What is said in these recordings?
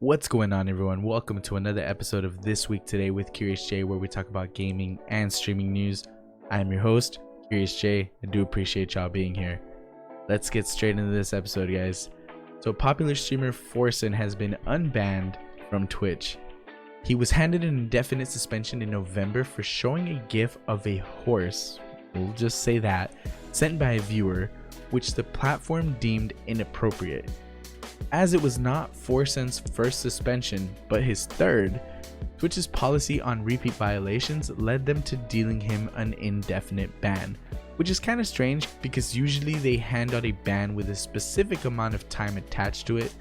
What's going on, everyone? Welcome to another episode of This Week Today with Curious J, where we talk about gaming and streaming news. I'm your host, Curious J. I do appreciate y'all being here. Let's get straight into this episode, guys. So popular streamer Forsen has been unbanned from Twitch. He was handed an indefinite suspension in November for showing a GIF of a horse, we'll just say that, sent by a viewer, which the platform deemed inappropriate. As it was not Forsen's first suspension, but his third, Twitch's policy on repeat violations led them to dealing him an indefinite ban, which is kind of strange because usually they hand out a ban with a specific amount of time attached to it,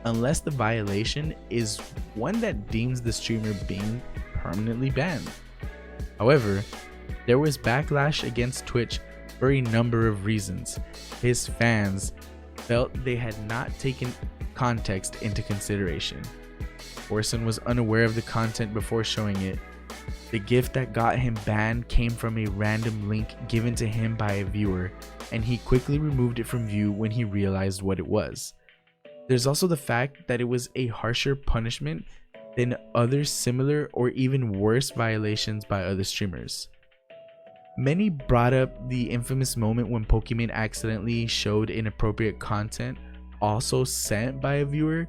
unless the violation is one that deems the streamer being permanently banned. However, there was backlash against Twitch for a number of reasons. His fans felt they had not taken context into consideration. Forsen was unaware of the content before showing it. The GIF that got him banned came from a random link given to him by a viewer, and he quickly removed it from view when he realized what it was. There's also the fact that it was a harsher punishment than other similar or even worse violations by other streamers. Many brought up the infamous moment when Pokimane accidentally showed inappropriate content also sent by a viewer,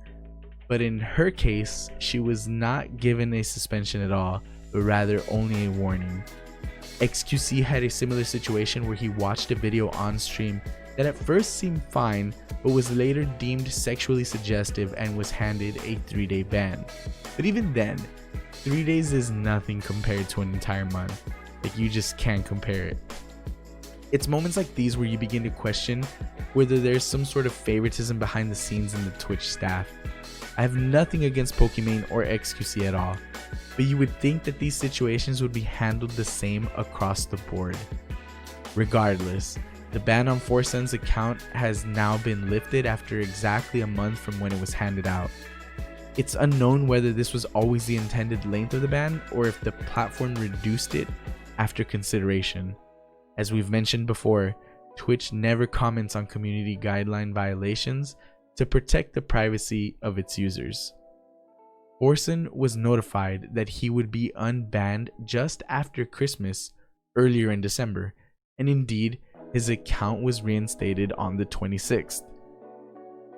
but in her case, she was not given a suspension at all, but rather only a warning. XQC had a similar situation where he watched a video on stream that at first seemed fine, but was later deemed sexually suggestive and was handed a 3-day ban. But even then, 3 days is nothing compared to an entire month. Like, you just can't compare it. It's moments like these where you begin to question whether there's some sort of favoritism behind the scenes in the Twitch staff. I have nothing against Pokimane or XQC at all, but you would think that these situations would be handled the same across the board. Regardless, the ban on Forsen's account has now been lifted after exactly a month from when it was handed out. It's unknown whether this was always the intended length of the ban or if the platform reduced it after consideration. As we've mentioned before, Twitch never comments on community guideline violations to protect the privacy of its users. Forsen was notified that he would be unbanned just after Christmas earlier in December, and indeed, his account was reinstated on the 26th.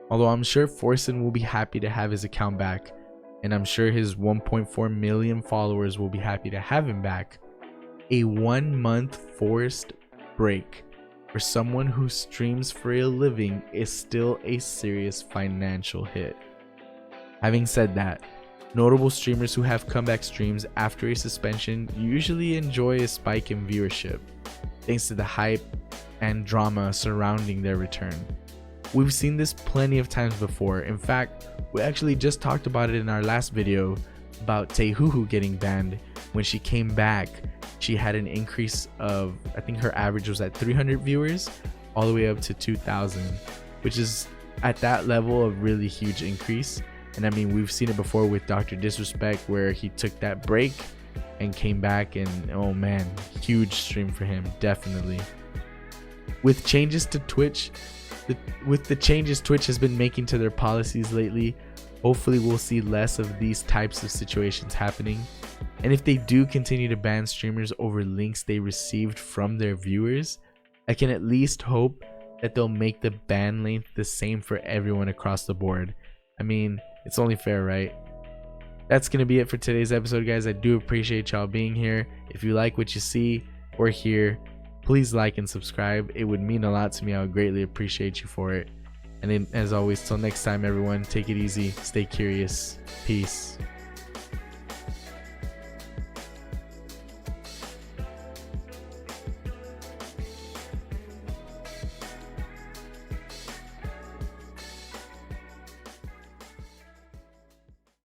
Although I'm sure Forsen will be happy to have his account back, and I'm sure his 1.4 million followers will be happy to have him back, a 1-month forced break for someone who streams for a living is still a serious financial hit. Having said that, notable streamers who have comeback streams after a suspension usually enjoy a spike in viewership, thanks to the hype and drama surrounding their return. We've seen this plenty of times before. In fact, we actually just talked about it in our last video about Tehuhu getting banned. When she came back, she had an increase of, I think her average was at 300 viewers all the way up to 2,000, which is at that level a really huge increase. And I mean, we've seen it before with Dr. Disrespect, where he took that break and came back, and oh man, huge stream for him, definitely. With changes to Twitch, with the changes Twitch has been making to their policies lately, hopefully we'll see less of these types of situations happening. And if they do continue to ban streamers over links they received from their viewers, I can at least hope that they'll make the ban length the same for everyone across the board. I mean, it's only fair, right? That's going to be it for today's episode, guys. I do appreciate y'all being here. If you like what you see or hear, please like and subscribe. It would mean a lot to me. I would greatly appreciate you for it. And then, as always, till next time, everyone, take it easy, stay curious, peace.